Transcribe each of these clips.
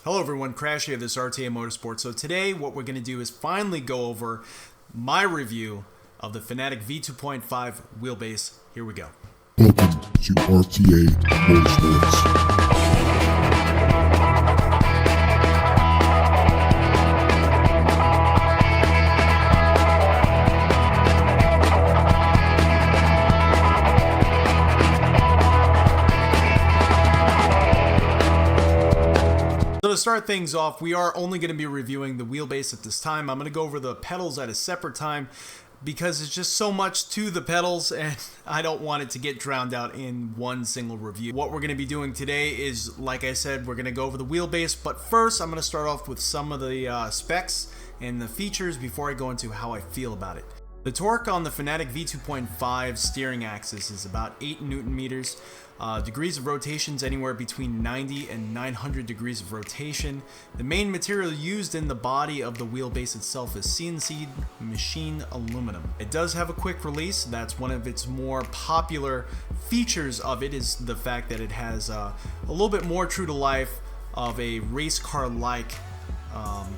Hello everyone, Crash here, this RTA Motorsport. So today what we're going to do is finally go over my review of the Fanatec V2.5 wheelbase. Here we go. Welcome to RTA Motorsports. So to start things off, we are only going to be reviewing the wheelbase at this time. I'm going to go over the pedals at a separate time because it's just so much to the pedals and I don't want it to get drowned out in one single review. What we're going to be doing today is, like I said, we're going to go over the wheelbase, but first I'm going to start off with some of the specs and the features before I go into how I feel about it. The torque on the Fanatec V2.5 steering axis is about 8 Newton meters. Degrees of rotation is anywhere between 90 and 900 degrees of rotation. The main material used in the body of the wheelbase itself is CNC machined aluminum. It does have a quick release. That's one of its more popular features of it, is the fact that it has a little bit more true to life of a race car like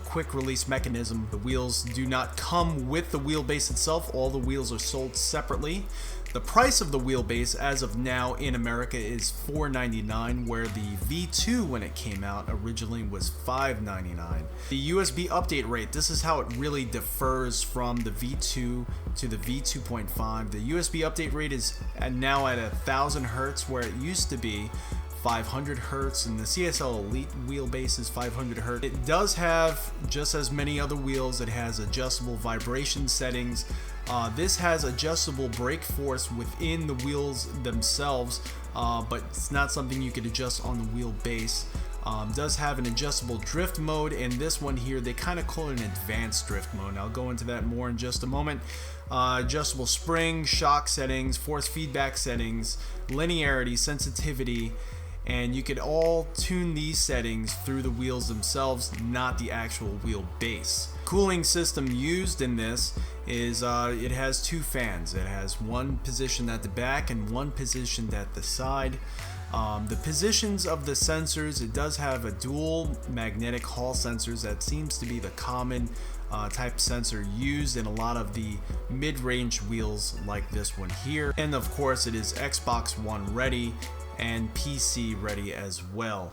quick release mechanism. The wheels do not come with the wheelbase itself. All the wheels are sold separately. The price of the wheelbase as of now in America is $4.99, where the V2 when it came out originally was $5.99. The USB update rate, this is how it really differs from the V2 to the V2.5. The USB update rate is now at 1000 Hertz, where it used to be 500 Hertz, and the CSL Elite wheelbase is 500 Hertz. It does have, just as many other wheels, it has adjustable vibration settings. This has adjustable brake force within the wheels themselves, but it's not something you could adjust on the wheelbase. Does have an adjustable drift mode, and this one here, they kind of call it an advanced drift mode. I'll go into that more in just a moment. Adjustable spring, shock settings, force feedback settings, linearity, sensitivity, and you could all tune these settings through the wheels themselves, not the actual wheel base. Cooling system used in this is it has two fans. It has one positioned at the back and one positioned at the side. The positions of the sensors, it does have a dual magnetic hall sensors. That seems to be the common type sensor used in a lot of the mid-range wheels like this one here. And of course it is Xbox One ready and PC ready as well.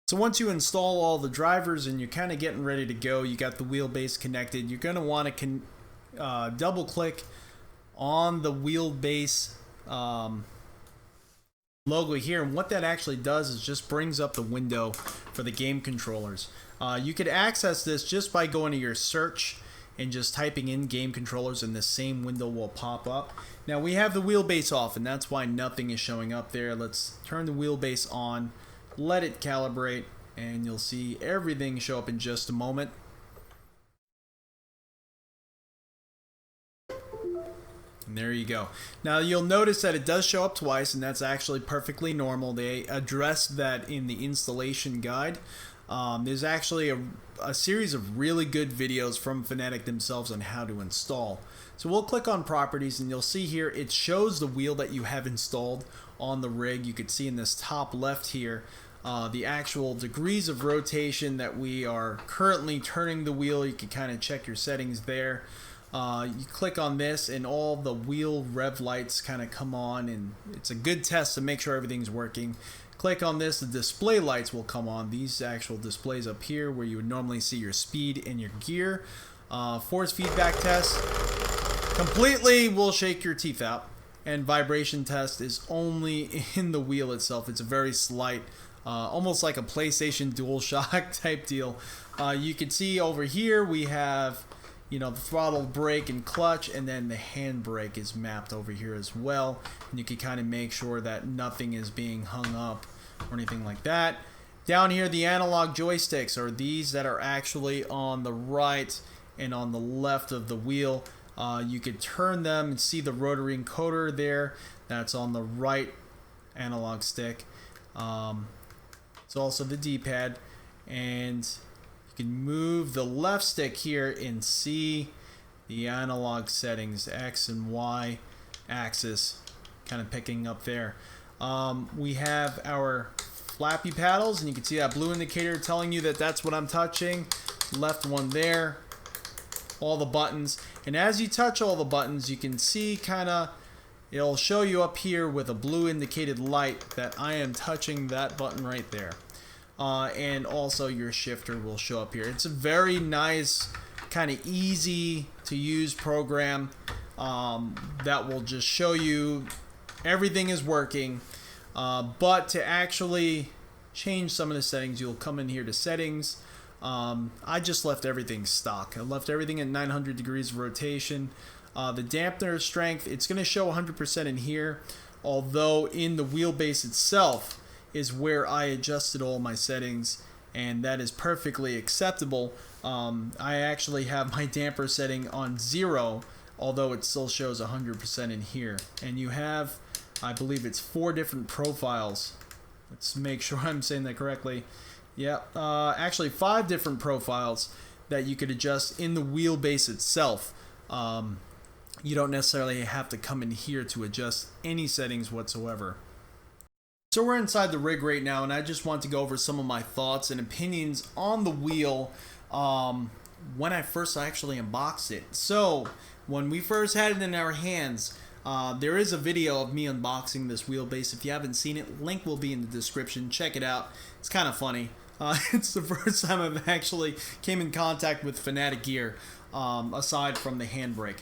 So once you install all the drivers and you're kind of getting ready to go, you got the wheelbase connected, you're going to want to double click on the wheelbase logo here, and what that actually does is just brings up the window for the game controllers. You could access this just by going to your search and just typing in game controllers, and the same window will pop up. Now we have the wheelbase off, and that's why nothing is showing up there. Let's turn the wheelbase on, let it calibrate, and you'll see everything show up in just a moment. And there you go. Now you'll notice that it does show up twice, and that's actually perfectly normal. They address that in the installation guide. There's actually a series of really good videos from Fanatec themselves on how to install. So we'll click on properties, and you'll see here it shows the wheel that you have installed on the rig. You could see in this top left here the actual degrees of rotation that we are currently turning the wheel. You can kind of check your settings there. You click on this and all the wheel rev lights kind of come on, and it's a good test to make sure everything's working. Click on this, the display lights will come on. These actual displays up here where you would normally see your speed and your gear. Force feedback test completely will shake your teeth out, and vibration test is only in the wheel itself. It's a very slight, almost like a PlayStation DualShock type deal. You can see over here we have, you know, the throttle, brake, and clutch, and then the handbrake is mapped over here as well. And you can kind of make sure that nothing is being hung up or anything like that. Down here, the analog joysticks are these that are actually on the right and on the left of the wheel. You could turn them and see the rotary encoder there. That's on the right analog stick. It's also the D-pad, and you can move the left stick here and see the analog settings, X and Y axis, kind of picking up there. We have our flappy paddles, and you can see that blue indicator telling you that that's what I'm touching. Left one there, all the buttons, and as you touch all the buttons, you can see kind of, it'll show you up here with a blue indicated light that I am touching that button right there. And also your shifter will show up here. It's a very nice, kind of easy to use program that will just show you everything is working. But to actually change some of the settings, you'll come in here to settings. I just left everything stock. I left everything at 900 degrees of rotation. The dampener strength, it's going to show 100% in here, although in the wheelbase itself is where I adjusted all my settings, and that is perfectly acceptable. I actually have my damper setting on 0, although it still shows 100% in here. And you have, I believe it's 4 different profiles. Let's make sure I'm saying that correctly. Yep, actually 5 different profiles that you could adjust in the wheelbase itself. You don't necessarily have to come in here to adjust any settings whatsoever. So we're inside the rig right now, and I just want to go over some of my thoughts and opinions on the wheel when I first actually unboxed it. So when we first had it in our hands, there is a video of me unboxing this wheelbase. If you haven't seen it, link will be in the description. Check it out. It's kind of funny. It's the first time I've actually came in contact with Fanatec gear, aside from the handbrake.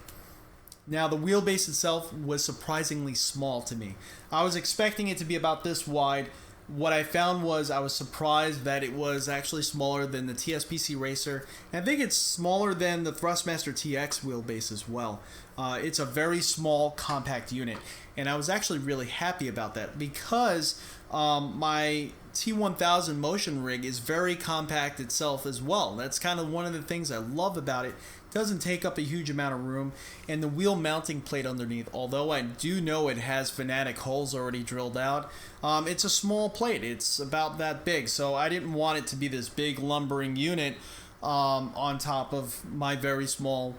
Now, the wheelbase itself was surprisingly small to me. I was expecting it to be about this wide. What I found was I was surprised that it was actually smaller than the TSPC Racer. And I think it's smaller than the Thrustmaster TX wheelbase as well. It's a very small, compact unit. And I was actually really happy about that because my T1000 motion rig is very compact itself as well. That's kind of one of the things I love about it. It doesn't take up a huge amount of room, and the wheel mounting plate underneath, although I do know it has Fanatec holes already drilled out, it's a small plate. It's about that big, so I didn't want it to be this big lumbering unit on top of my very small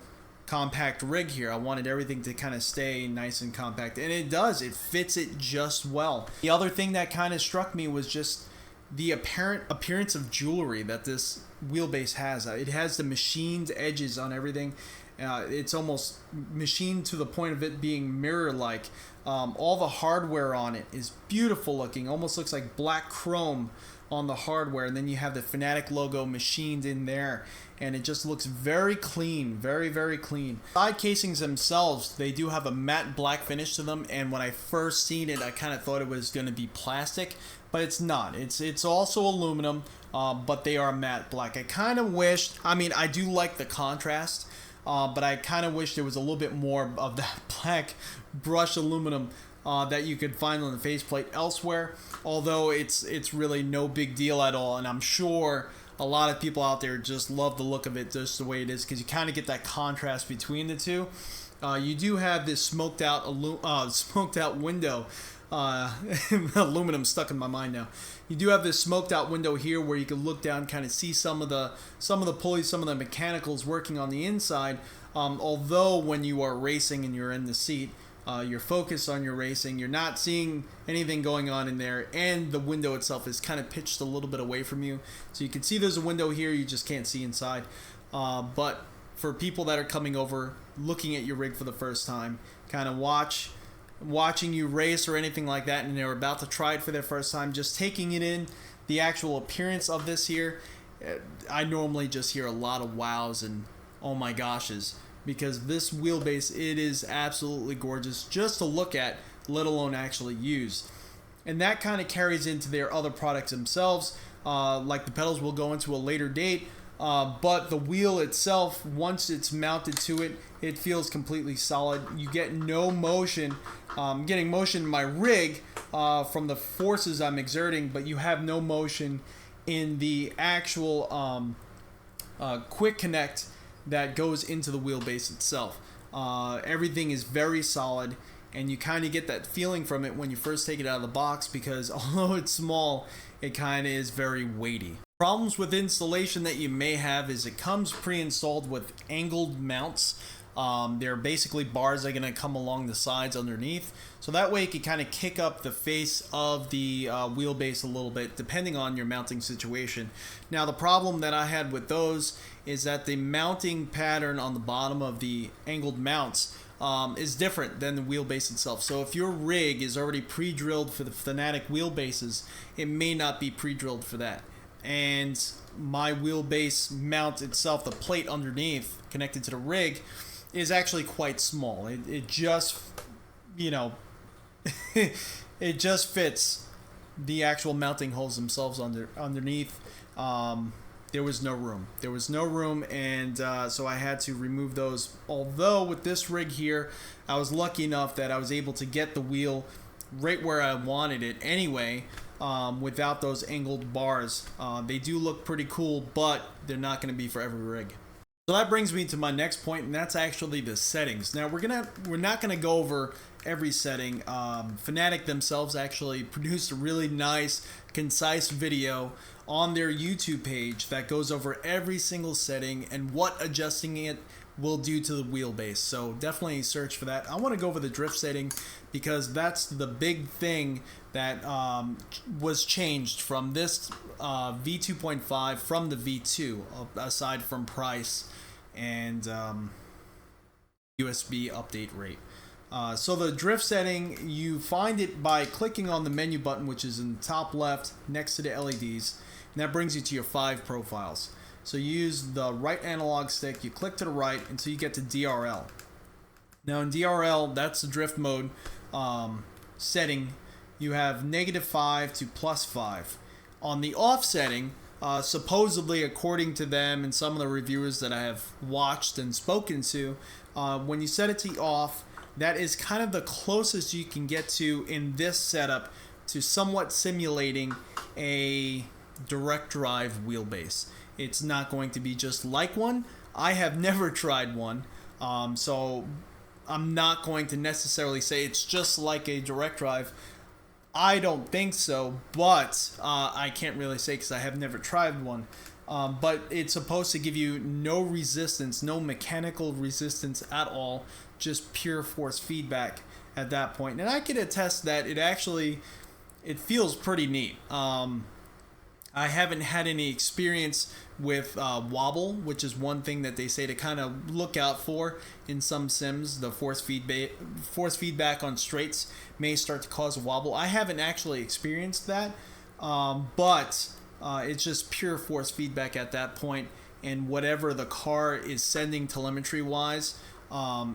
compact rig here. I wanted everything to kind of stay nice and compact, and it does. It fits it just well. The other thing that kind of struck me was just the apparent appearance of jewelry that this wheelbase has. It has the machined edges on everything. It's almost machined to the point of it being mirror-like. All the hardware on it is beautiful looking. Almost looks like black chrome on the hardware, and then you have the Fanatec logo machined in there, and it just looks very clean, very, very clean. Side casings themselves, they do have a matte black finish to them, and when I first seen it, I kind of thought it was going to be plastic, but it's not. It's also aluminum, but they are matte black. I kind of wished, I mean, I do like the contrast, but I kind of wish there was a little bit more of that black brushed aluminum that you could find on the faceplate elsewhere, although it's really no big deal at all, and I'm sure a lot of people out there just love the look of it just the way it is, because you kind of get that contrast between the two. You do have this smoked out window. Aluminum stuck in my mind now. You do have this smoked out window here where you can look down, kind of see some of the pulleys, some of the mechanicals working on the inside. Although when you are racing and you're in the seat, you're focused on your racing, you're not seeing anything going on in there, and the window itself is kind of pitched a little bit away from you. So you can see there's a window here, you just can't see inside. But for people that are coming over, looking at your rig for the first time, kind of watching you race or anything like that, and they're about to try it for their first time, just taking it in, the actual appearance of this here, I normally just hear a lot of wows and oh my goshes, because this wheelbase, it is absolutely gorgeous just to look at, let alone actually use. And that kind of carries into their other products themselves, like the pedals we'll go into a later date. But the wheel itself, once it's mounted to it, it feels completely solid. You get no motion. Getting motion in my rig from the forces I'm exerting, but you have no motion in the actual quick connect that goes into the wheelbase itself. Everything is very solid, and you kind of get that feeling from it when you first take it out of the box, because although it's small, it kind of is very weighty. Problems with installation that you may have is it comes pre-installed with angled mounts. They're basically bars that are going to come along the sides underneath, so that way you can kind of kick up the face of the wheelbase a little bit depending on your mounting situation. Now the problem that I had with those is that the mounting pattern on the bottom of the angled mounts is different than the wheelbase itself. So if your rig is already pre-drilled for the Fanatec wheelbases, it may not be pre-drilled for that. And my wheelbase mount itself, the plate underneath connected to the rig, is actually quite small. It just, you know, it just fits the actual mounting holes themselves underneath. There was no room, and so I had to remove those. Although with this rig here, I was lucky enough that I was able to get the wheel right where I wanted it anyway, without those angled bars. They do look pretty cool, but they're not going to be for every rig. So that brings me to my next point, and that's actually the settings. Now we're not gonna go over every setting. Fanatec themselves actually produced a really nice, concise video on their YouTube page that goes over every single setting and what adjusting it will do to the wheelbase. So definitely search for that. I want to go over the drift setting because that's the big thing that was changed from this V2.5 from the V2, aside from price and USB update rate. So the drift setting, you find it by clicking on the menu button, which is in the top left next to the LEDs, and that brings you to your 5 profiles. So you use the right analog stick, you click to the right until you get to DRL. Now in DRL, that's the drift mode setting. You have -5 to +5. On the off setting, supposedly according to them and some of the reviewers that I have watched and spoken to, when you set it to off, that is kind of the closest you can get to in this setup to somewhat simulating a direct drive wheelbase. It's not going to be just like one. I have never tried one, so I'm not going to necessarily say it's just like a direct drive. I don't think so, but I can't really say because I have never tried one. But it's supposed to give you no resistance, no mechanical resistance at all, just pure force feedback at that point. And I can attest that it feels pretty neat. I haven't had any experience with Wobble, which is one thing that they say to kind of look out for in some sims. The force feedback on straights may start to cause a wobble. I haven't actually experienced that, but it's just pure force feedback at that point, and whatever the car is sending telemetry wise,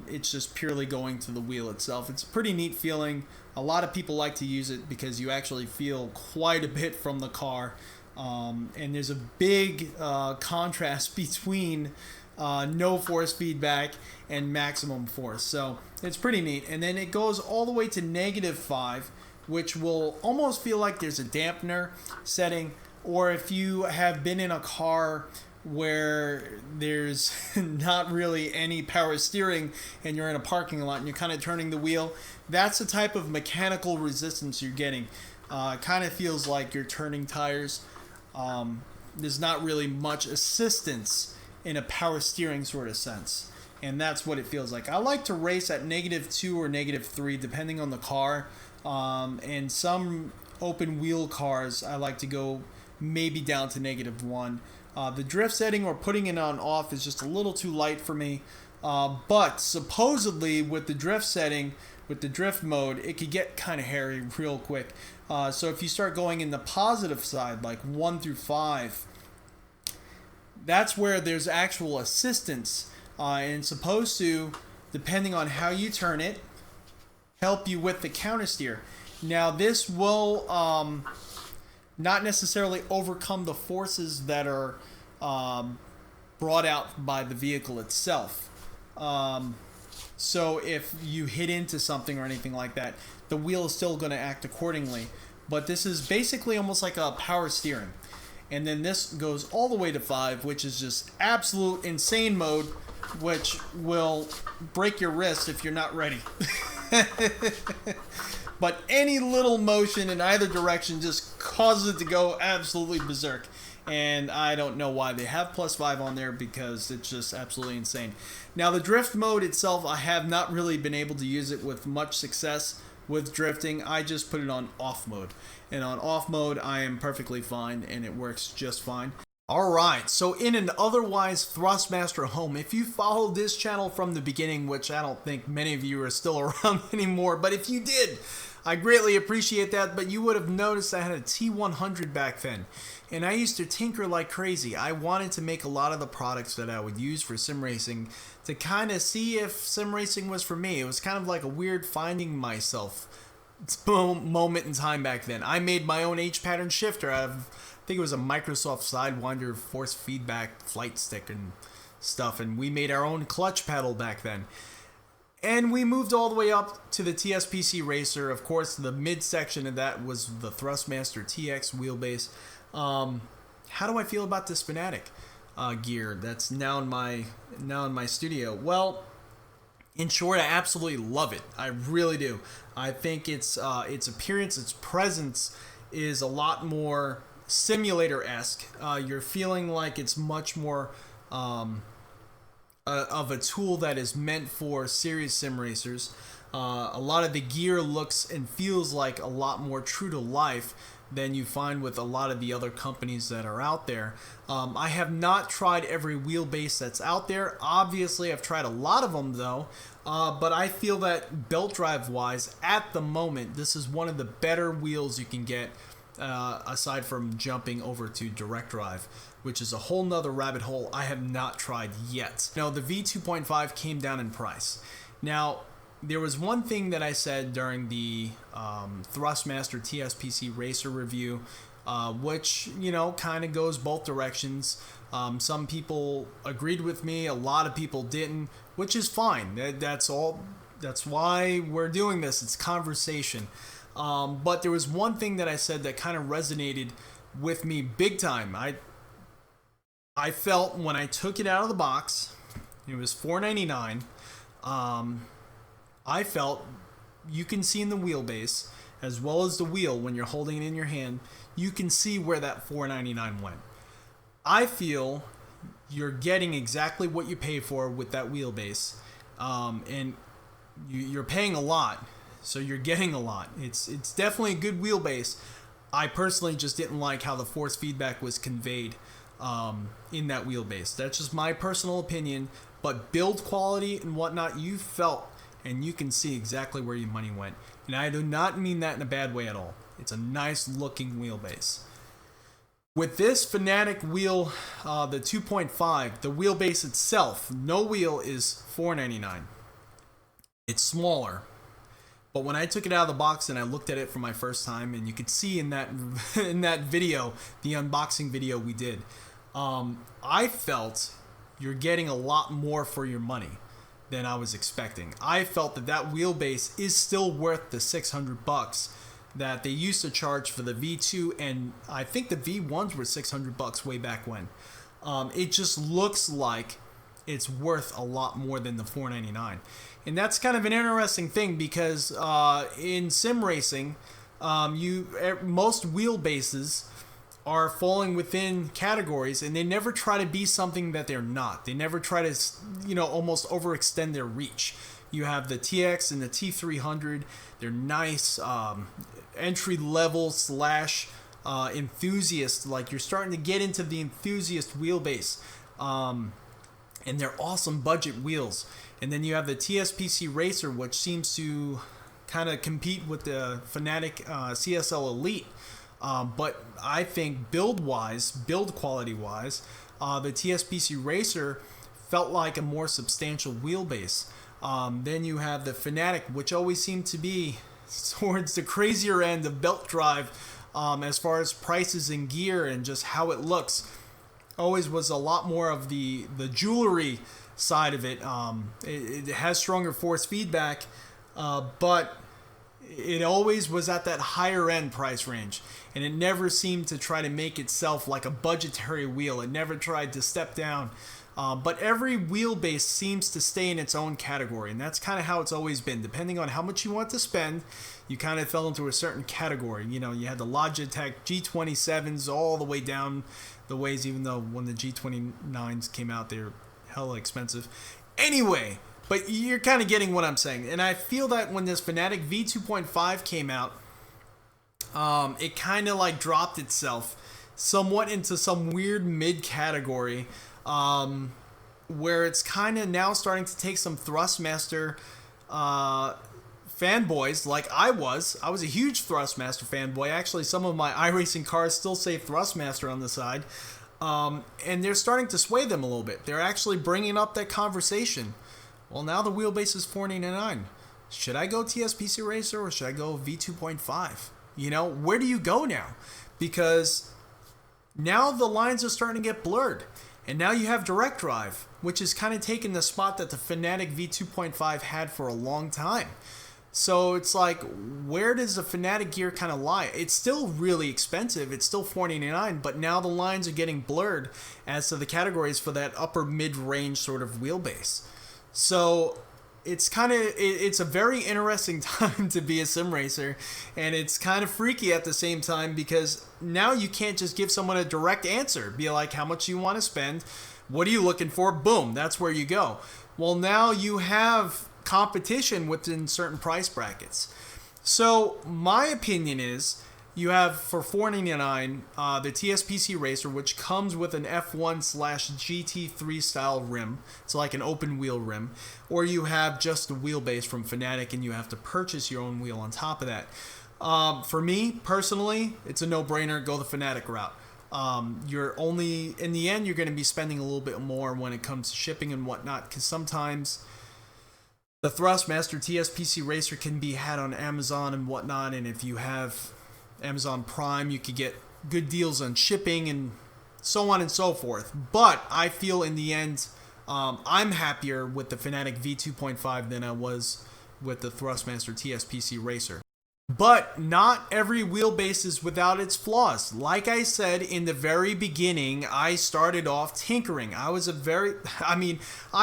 it's just purely going to the wheel itself. It's a pretty neat feeling. A lot of people like to use it because you actually feel quite a bit from the car. And there's a big contrast between no force feedback and maximum force. So it's pretty neat. And then it goes all the way to -5, which will almost feel like there's a dampener setting. Or if you have been in a car where there's not really any power steering and you're in a parking lot and you're kind of turning the wheel, that's the type of mechanical resistance you're getting. It kind of feels like you're turning tires. There's not really much assistance in a power steering sort of sense, and that's what it feels like. I like to race at -2 or -3 depending on the car, and some open wheel cars I like to go maybe down to -1. The drift setting or putting it on off is just a little too light for me, but supposedly with the drift setting, with the drift mode, it could get kind of hairy real quick. So if you start going in the positive side, like 1 through 5, that's where there's actual assistance, and it's supposed to, depending on how you turn it, help you with the counter steer. Now this will not necessarily overcome the forces that are brought out by the vehicle itself. So if you hit into something or anything like that, the wheel is still going to act accordingly. But this is basically almost like a power steering. And then this goes all the way to 5, which is just absolute insane mode, which will break your wrist if you're not ready. But any little motion in either direction just causes it to go absolutely berserk. And I don't know why they have +5 on there, because it's just absolutely insane. Now, the drift mode itself, I have not really been able to use it with much success with drifting. I just put it on off mode. And on off mode, I am perfectly fine, and it works just fine. Alright, so in an otherwise Thrustmaster home, if you followed this channel from the beginning, which I don't think many of you are still around anymore, but if you did, I greatly appreciate that. But you would have noticed I had a T100 back then, and I used to tinker like crazy. I wanted to make a lot of the products that I would use for sim racing to kind of see if sim racing was for me. It was kind of like a weird finding myself moment in time back then. I made my own H-pattern shifter out of, I think it was a Microsoft Sidewinder force feedback flight stick and stuff, and we made our own clutch pedal back then. And we moved all the way up to the TSPC Racer. Of course, the midsection of that was the Thrustmaster TX wheelbase. How do I feel about this Fanatec gear that's now in my studio? Well, in short, I absolutely love it. I really do. I think its appearance, its presence is a lot more simulator-esque. You're feeling like it's much more of a tool that is meant for serious sim racers. A lot of the gear looks and feels like a lot more true to life than you find with a lot of the other companies that are out there. I have not tried every wheelbase that's out there. Obviously, I've tried a lot of them though, but I feel that belt drive wise, at the moment, this is one of the better wheels you can get, aside from jumping over to direct drive, which is a whole nother rabbit hole I have not tried yet. Now, the V2.5 came down in price. Now, there was one thing that I said during the Thrustmaster TSPC Racer review, which, you know, kind of goes both directions. Some people agreed with me, a lot of people didn't, which is fine. That's all. That's why we're doing this. It's conversation. But there was one thing that I said that kind of resonated with me big time. I felt when I took it out of the box, it was $4.99. I felt you can see in the wheelbase, as well as the wheel when you're holding it in your hand, you can see where that $4.99 went. I feel you're getting exactly what you pay for with that wheelbase, and you're paying a lot, so you're getting a lot. It's definitely a good wheelbase. I personally just didn't like how the force feedback was conveyed in that wheelbase. That's just my personal opinion, but build quality and whatnot, you felt and you can see exactly where your money went. And I do not mean that in a bad way at all. It's a nice looking wheelbase. With this Fanatec wheel, the 2.5, the wheelbase itself, no wheel, is $4.99. It's smaller. But when I took it out of the box and I looked at it for my first time, and you could see in that video, the unboxing video we did, I felt you're getting a lot more for your money than I was expecting. I felt that wheelbase is still worth the $600 that they used to charge for the V2, and I think the V1s were $600 way back when. It just looks like it's worth a lot more than the $4.99. And that's kind of an interesting thing, because in sim racing, most wheelbases are falling within categories, and they never try to be something that they're not. They never try to, almost overextend their reach. You have the TX and the T300. They're nice entry level / enthusiast. Like, you're starting to get into the enthusiast wheelbase, and they're awesome budget wheels. And then you have the TSPC Racer, which seems to kind of compete with the Fanatec CSL Elite. But I think build quality-wise, the TSPC Racer felt like a more substantial wheelbase. Then you have the Fanatec, which always seemed to be towards the crazier end of belt drive, as far as prices and gear and just how it looks. Always was a lot more of the jewelry side of it. It has stronger force feedback, but it always was at that higher end price range, and it never seemed to try to make itself like a budgetary wheel. It never tried to step down But every wheelbase seems to stay in its own category, and that's kind of how it's always been. Depending on how much you want to spend, you kind of fell into a certain category. You know, you had the Logitech G27s all the way down the ways, even though when the G29s came out, they're hella expensive. Anyway, but you're kind of getting what I'm saying. And I feel that when this Fanatec V2.5 came out, it kind of like dropped itself somewhat into some weird mid-category, where it's kind of now starting to take some Thrustmaster fanboys, like I was. I was a huge Thrustmaster fanboy. Actually, some of my iRacing cars still say Thrustmaster on the side. And they're starting to sway them a little bit. They're actually bringing up that conversation. Well, now the wheelbase is $499. Should I go TSPC Racer or should I go V2.5? You know, where do you go now? Because now the lines are starting to get blurred. And now you have direct drive, which is kind of taking the spot that the Fanatec V2.5 had for a long time. So it's like, where does the Fanatec gear kind of lie? It's still really expensive. It's still $499, but now the lines are getting blurred as to the categories for that upper mid-range sort of wheelbase. So it's a very interesting time to be a sim racer, and it's kind of freaky at the same time because now you can't just give someone a direct answer. Be like, how much do you want to spend? What are you looking for? Boom, that's where you go. Well, now you have competition within certain price brackets. So my opinion is you have for $499 the TSPC Racer, which comes with an F1/GT3 style rim. It's like an open wheel rim. Or you have just the wheelbase from Fanatec and you have to purchase your own wheel on top of that. For me, personally, it's a no-brainer. Go the Fanatec route. In the end, you're going to be spending a little bit more when it comes to shipping and whatnot, because sometimes the Thrustmaster TSPC Racer can be had on Amazon and whatnot, and if you have Amazon Prime, you could get good deals on shipping and so on and so forth. But I feel in the end, I'm happier with the Fanatec V2.5 than I was with the Thrustmaster TSPC Racer. But not every wheelbase is without its flaws. Like I said in the very beginning, I started off tinkering. I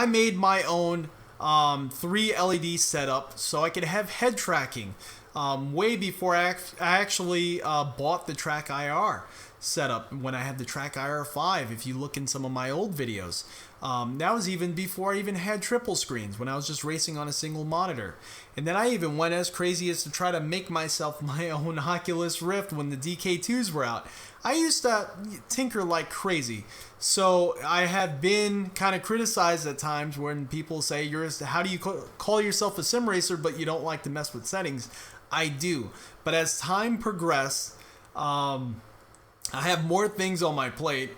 made my own 3 LED setup so I could have head tracking. Way before I actually bought the Track IR setup, when I had the Track IR 5, if you look in some of my old videos. That was even before I even had triple screens, when I was just racing on a single monitor. And then I even went as crazy as to try to make myself my own Oculus Rift when the DK2s were out. I used to tinker like crazy. So I have been kind of criticized at times when people say, how do you call yourself a sim racer but you don't like to mess with settings? I do. But as time progressed, I have more things on my plate.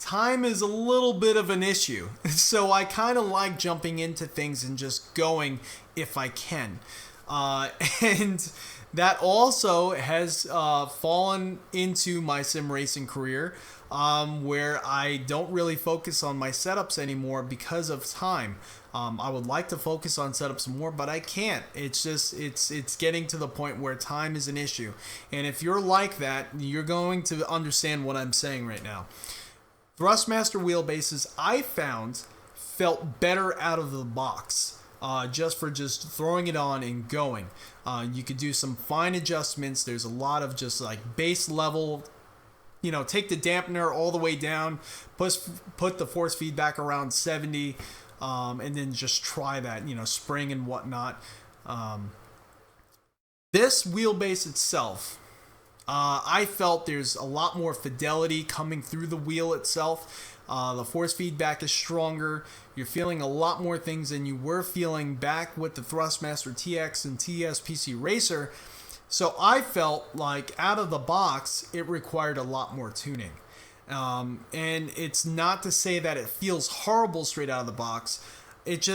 Time is a little bit of an issue. So I kind of like jumping into things and just going if I can. And that also has fallen into my sim racing career, where I don't really focus on my setups anymore because of time. I would like to focus on setups more, but I can't. It's just, it's getting to the point where time is an issue. And if you're like that, you're going to understand what I'm saying right now. Thrustmaster wheelbases, I found, felt better out of the box. Just throwing it on and going. You could do some fine adjustments. There's a lot of just like base level, take the dampener all the way down, put the force feedback around 70, and then just try that, spring and whatnot. This wheelbase itself, I felt there's a lot more fidelity coming through the wheel itself. The force feedback is stronger. You're feeling a lot more things than you were feeling back with the Thrustmaster TX and TSPC Racer. So I felt like out of the box, it required a lot more tuning. And it's not to say that it feels horrible straight out of the box. It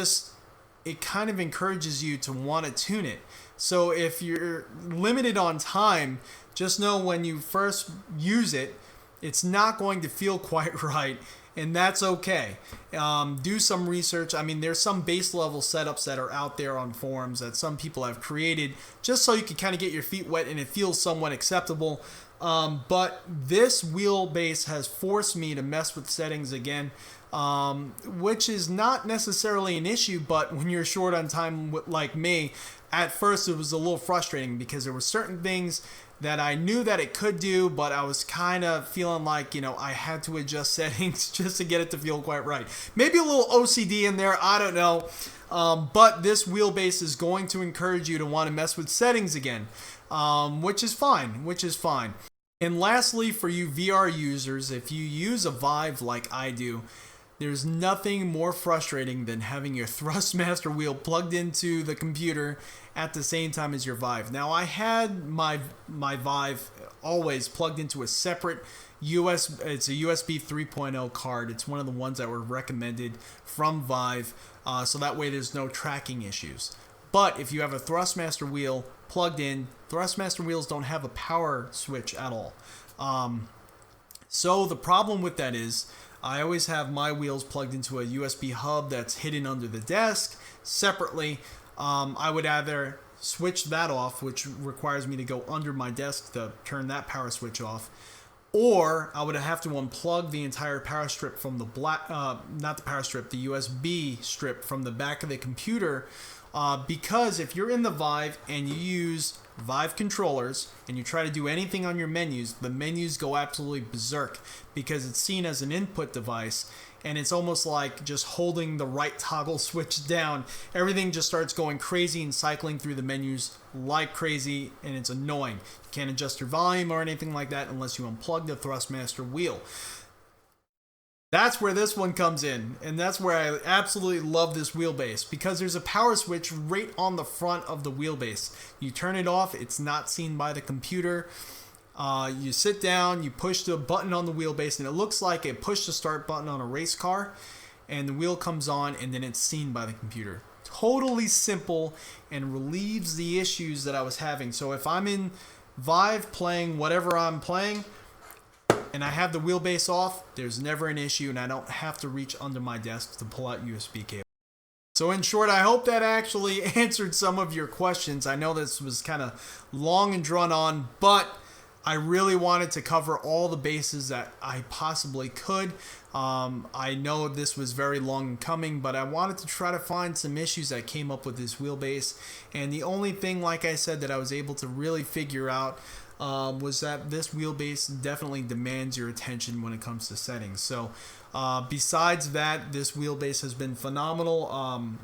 kind of encourages you to want to tune it. So if you're limited on time, just know when you first use it, it's not going to feel quite right, and that's okay. Do some research. I mean, there's some base level setups that are out there on forums that some people have created just so you can kind of get your feet wet and it feels somewhat acceptable. But this wheelbase has forced me to mess with settings again. which is not necessarily an issue, but when you're short on time like me, at first it was a little frustrating because there were certain things that I knew that it could do, but I was kind of feeling like, you know, I had to adjust settings just to get it to feel quite right. Maybe a little OCD in there, I don't know. But this wheelbase is going to encourage you to want to mess with settings again, which is fine, And lastly, for you VR users, if you use a Vive like I do, there's nothing more frustrating than having your Thrustmaster wheel plugged into the computer at the same time as your Vive. Now, I had my Vive always plugged into a separate it's a USB 3.0 card. It's one of the ones that were recommended from Vive, so that way there's no tracking issues. But if you have a Thrustmaster wheel plugged in, Thrustmaster wheels don't have a power switch at all. So the problem with that is I always have my wheels plugged into a USB hub that's hidden under the desk separately. I would either switch that off, which requires me to go under my desk to turn that power switch off, or I would have to unplug the entire power strip from the not the power strip, the USB strip from the back of the computer, because if you're in the Vive and you use Vive controllers and you try to do anything on your menus, the menus go absolutely berserk because it's seen as an input device, and it's almost like just holding the right toggle switch down. Everything just starts going crazy and cycling through the menus like crazy, and it's annoying. You can't adjust your volume or anything like that unless you unplug the Thrustmaster wheel. That's where this one comes in, and that's where I absolutely love this wheelbase, because there's a power switch right on the front of the wheelbase. You turn it off, it's not seen by the computer. You sit down, you push the button on the wheelbase, and it looks like a push to start button on a race car, and the wheel comes on, and then it's seen by the computer. Totally simple, and relieves the issues that I was having. So if I'm in Vive playing whatever I'm playing, and I have the wheelbase off, there's never an issue, and I don't have to reach under my desk to pull out USB cable. So in short, I hope that actually answered some of your questions. I know this was kind of long and drawn on, but I really wanted to cover all the bases that I possibly could. I know this was very long coming, but I wanted to try to find some issues that came up with this wheelbase. And the only thing, like I said, that I was able to really figure out was that this wheelbase definitely demands your attention when it comes to settings. So besides that, this wheelbase has been phenomenal.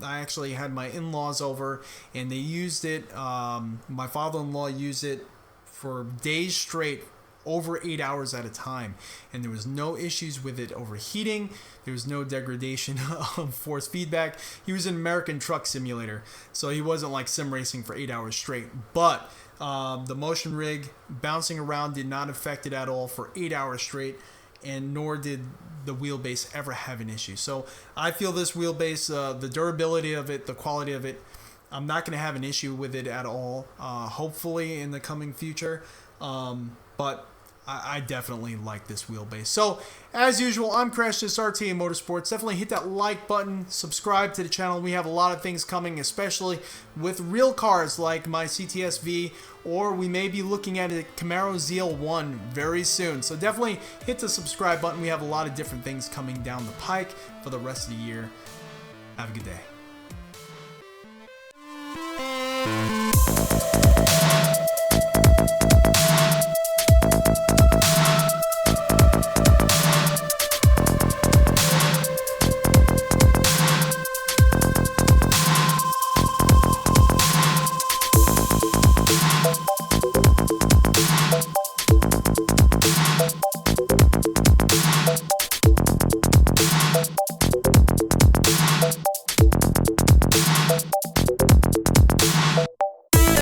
I actually had my in-laws over and they used it. My father-in-law used it for days straight, over 8 hours at a time, and there was no issues with it overheating. There was no degradation of force feedback. He was an American Truck Simulator, so he wasn't like sim racing for 8 hours straight, but the motion rig bouncing around did not affect it at all for 8 hours straight, and nor did the wheelbase ever have an issue. So I feel this wheelbase, the durability of it, the quality of it, I'm not going to have an issue with it at all, hopefully in the coming future, but I definitely like this wheelbase. So, as usual, I'm Crashtest RTA Motorsports. Definitely hit that like button, subscribe to the channel. We have a lot of things coming, especially with real cars like my CTS V, or we may be looking at a Camaro ZL1 very soon. So definitely hit the subscribe button. We have a lot of different things coming down the pike for the rest of the year. Have a good day.